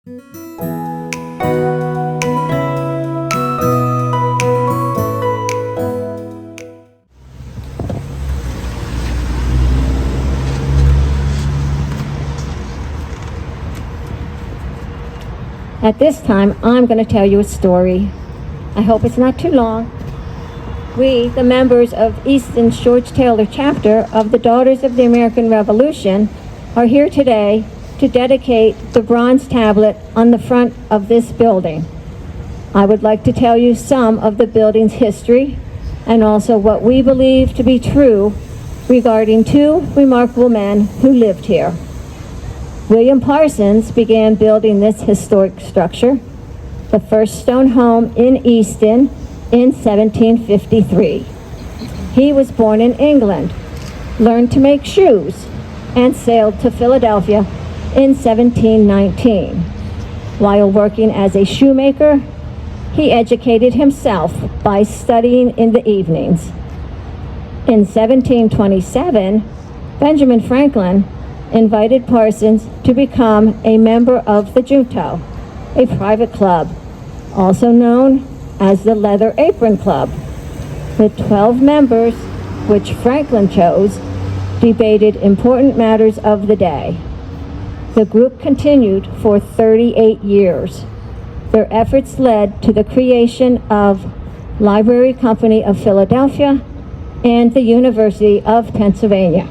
At this time, I'm going to tell you a story. I hope it's not too long. We, the members of Easton's George Taylor chapter of the Daughters of the American Revolution, are here today to dedicate the bronze tablet on the front of this building. I would like to tell you some of the building's history and also what we believe to be true regarding two remarkable men who lived here. William Parsons began building this historic structure, the first stone home in Easton, in 1753. He was born in England, learned to make shoes, and sailed to Philadelphia in 1719. While working as a shoemaker, he educated himself by studying in the evenings. In 1727, Benjamin Franklin invited Parsons to become a member of the Junto, a private club, also known as the Leather Apron Club. The 12 members, which Franklin chose, debated important matters of the day. The group continued for 38 years. Their efforts led to the creation of Library Company of Philadelphia and the University of Pennsylvania.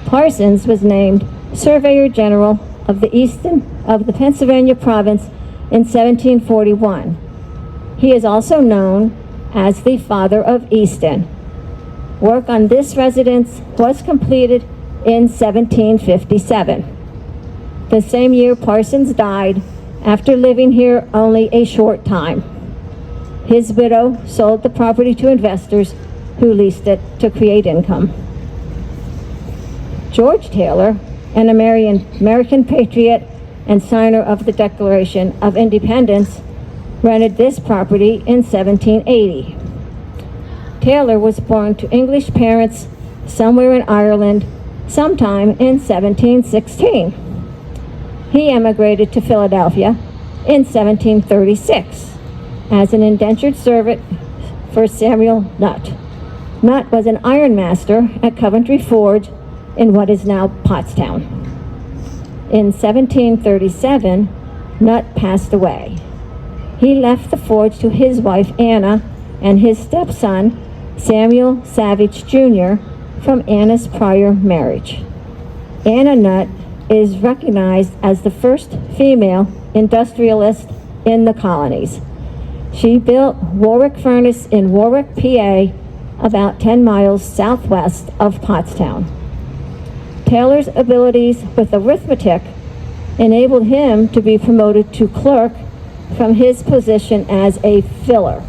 Parsons was named Surveyor General of the Pennsylvania province in 1741. He is also known as the Father of Easton. Work on this residence was completed in 1757. The same year Parsons died after living here only a short time. His widow sold the property to investors who leased it to create income. George Taylor, an American patriot and signer of the Declaration of Independence, rented this property in 1780. Taylor was born to English parents somewhere in Ireland sometime in 1716. He emigrated to Philadelphia in 1736 as an indentured servant for Samuel Nutt. Nutt was an ironmaster at Coventry Forge in what is now Pottstown. In 1737, Nutt passed away. He left the forge to his wife Anna and his stepson Samuel Savage Jr. from Anna's prior marriage. Anna Nutt is recognized as the first female industrialist in the colonies. She built Warwick Furnace in Warwick, PA, about 10 miles southwest of Pottstown. Taylor's abilities with arithmetic enabled him to be promoted to clerk from his position as a filler.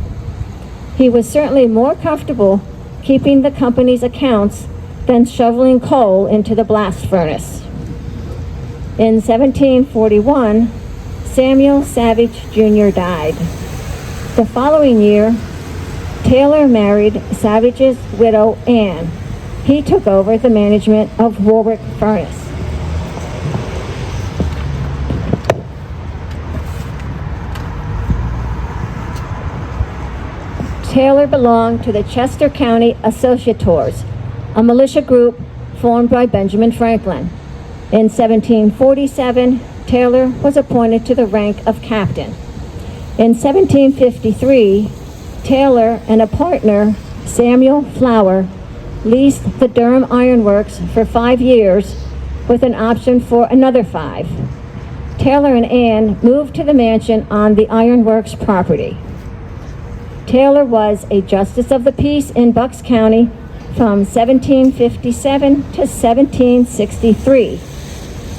He was certainly more comfortable keeping the company's accounts than shoveling coal into the blast furnace. In 1741, Samuel Savage Jr. died. The following year, Taylor married Savage's widow, Anne. He took over the management of Warwick Furnace. Taylor belonged to the Chester County Associators, a militia group formed by Benjamin Franklin. In 1747, Taylor was appointed to the rank of captain. In 1753, Taylor and a partner, Samuel Flower, leased the Durham Iron Works for 5 years with an option for another 5. Taylor and Ann moved to the mansion on the Iron Works property. Taylor was a justice of the peace in Bucks County from 1757 to 1763.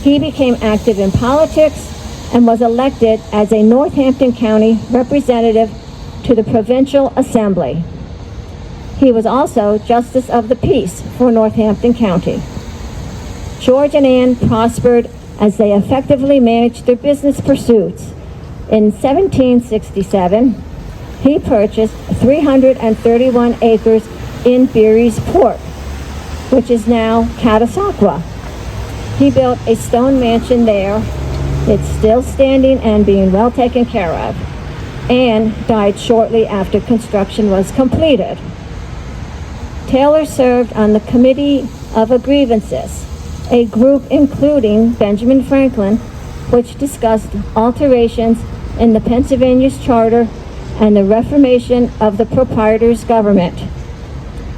He became active in politics and was elected as a Northampton County representative to the Provincial Assembly. He was also Justice of the Peace for Northampton County. George and Ann prospered as they effectively managed their business pursuits. In 1767, he purchased 331 acres in Beery's Port, which is now Catasauqua. He built a stone mansion there It's still standing and being well taken care of, and died shortly after construction was completed. Taylor served on the Committee of Grievances, a group including Benjamin Franklin, which discussed alterations in the Pennsylvania's charter and the reformation of the proprietor's government.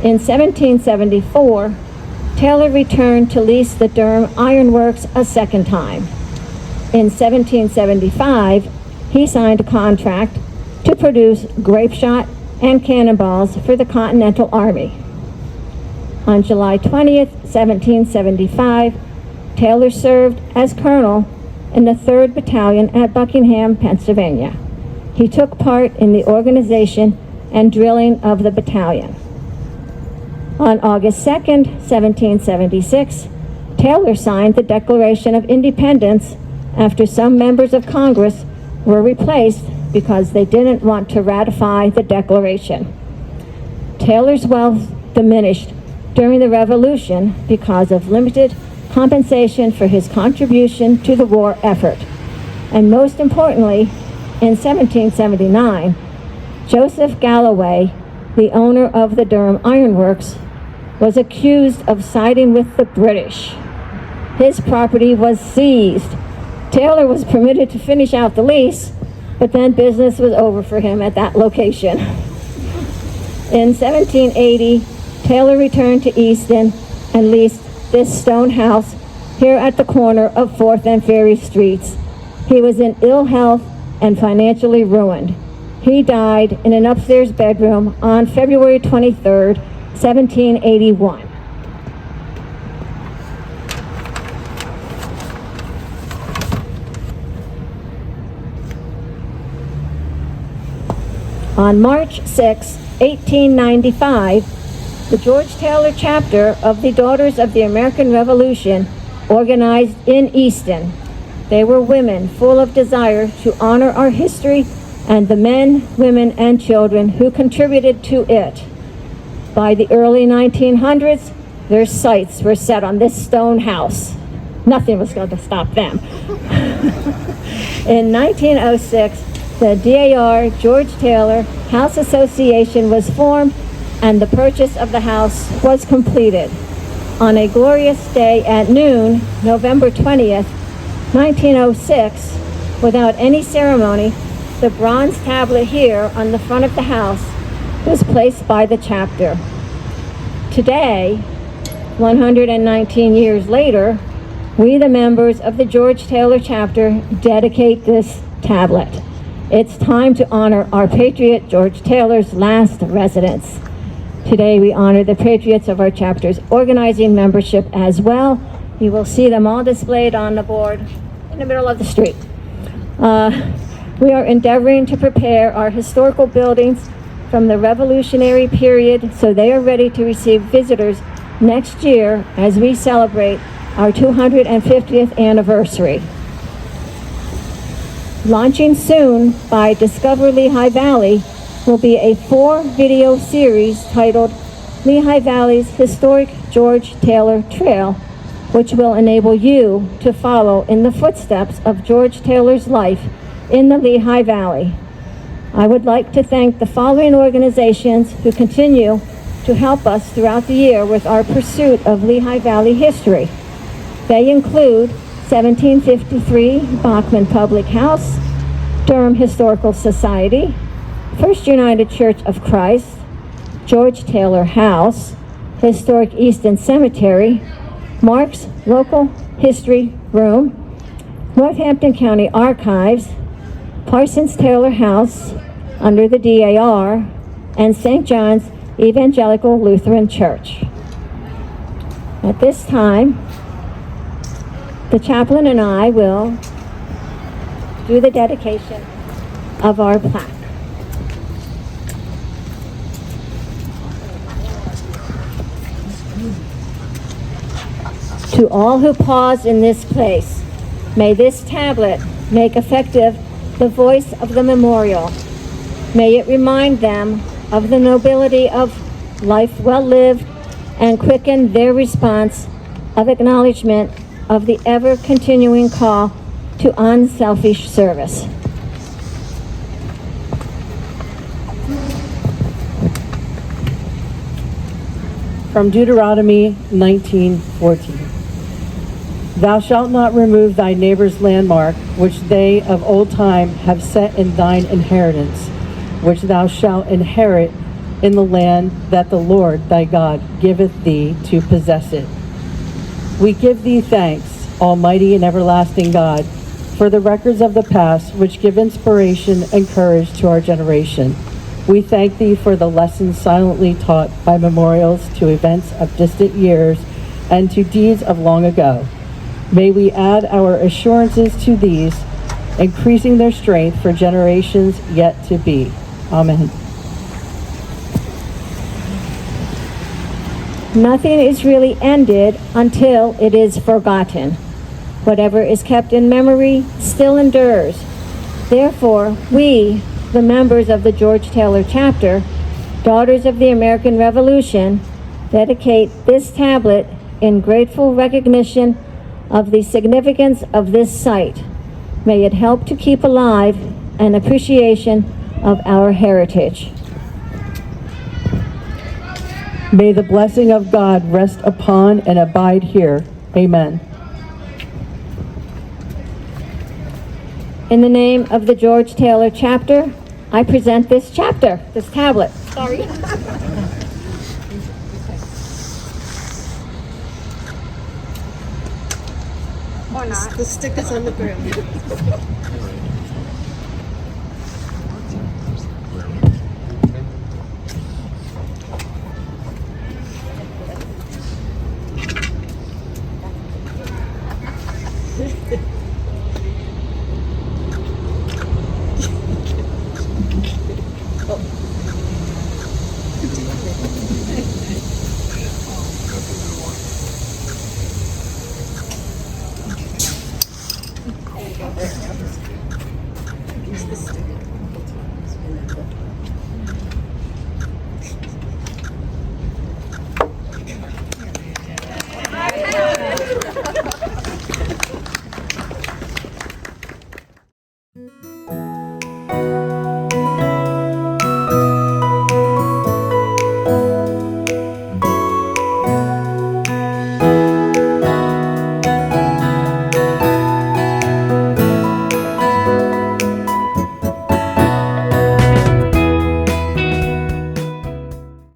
In 1774, Taylor returned to lease the Durham Iron Works a second time. In 1775, he signed a contract to produce grape shot and cannonballs for the Continental Army. On July 20th, 1775, Taylor served as colonel in the 3rd Battalion at Buckingham, Pennsylvania. He took part in the organization and drilling of the battalion. On August 2nd, 1776, Taylor signed the Declaration of Independence after some members of Congress were replaced because they didn't want to ratify the Declaration. Taylor's wealth diminished during the Revolution because of limited compensation for his contribution to the war effort. And most importantly, in 1779, Joseph Galloway, the owner of the Durham Iron Works, was accused of siding with the British. His property was seized. Taylor was permitted to finish out the lease, but then business was over for him at that location. In 1780, Taylor returned to Easton and leased this stone house here at the corner of 4th and Ferry Streets. He was in ill health and financially ruined. He died in an upstairs bedroom on February 23rd, 1781. On March 6, 1895, the George Taylor chapter of the Daughters of the American Revolution organized in Easton. They were women full of desire to honor our history and the men, women, and children who contributed to it. By the early 1900s, their sights were set on this stone house. Nothing was going to stop them. In 1906, the DAR George Taylor House Association was formed and the purchase of the house was completed. On a glorious day at noon, November 20th, 1906, without any ceremony, the bronze tablet here on the front of the house was placed by the chapter. Today, 119 years later, we, the members of the George Taylor chapter, dedicate this tablet. It's time to honor our patriot, George Taylor's last residence. Today, we honor the patriots of our chapter's organizing membership as well. You will see them all displayed on the board in the middle of the street. We are endeavoring to prepare our historical buildings from the Revolutionary period so they are ready to receive visitors next year as we celebrate our 250th anniversary. Launching soon by Discover Lehigh Valley will be a 4-video series titled Lehigh Valley's Historic George Taylor Trail, which will enable you to follow in the footsteps of George Taylor's life in the Lehigh Valley. I would like to thank the following organizations who continue to help us throughout the year with our pursuit of Lehigh Valley history. They include 1753 Bachman Public House, Durham Historical Society, First United Church of Christ, George Taylor House, Historic Easton Cemetery, Mark's Local History Room, Northampton County Archives, Parsons-Taylor House under the DAR, and St. John's Evangelical Lutheran Church. At this time, the chaplain and I will do the dedication of our plaque. To all who pause in this place, may this tablet make effective the voice of the memorial. May it remind them of the nobility of life well lived and quicken their response of acknowledgement of the ever-continuing call to unselfish service. From Deuteronomy 19:14. Thou shalt not remove thy neighbor's landmark, which they of old time have set in thine inheritance, which thou shalt inherit in the land that the Lord thy God giveth thee to possess it. We give thee thanks, Almighty and everlasting God, for the records of the past which give inspiration and courage to our generation. We thank thee for the lessons silently taught by memorials to events of distant years and to deeds of long ago. May we add our assurances to these, increasing their strength for generations yet to be. Amen. Nothing is really ended until it is forgotten. Whatever is kept in memory still endures. Therefore, we, the members of the George Taylor Chapter, Daughters of the American Revolution, dedicate this tablet in grateful recognition of the significance of this site. May it help to keep alive an appreciation of our heritage. May the blessing of God rest upon and abide here. Amen. In the name of the George Taylor Chapter, I present this tablet. Sorry. Or not. The stick is on the ground. Use the stick.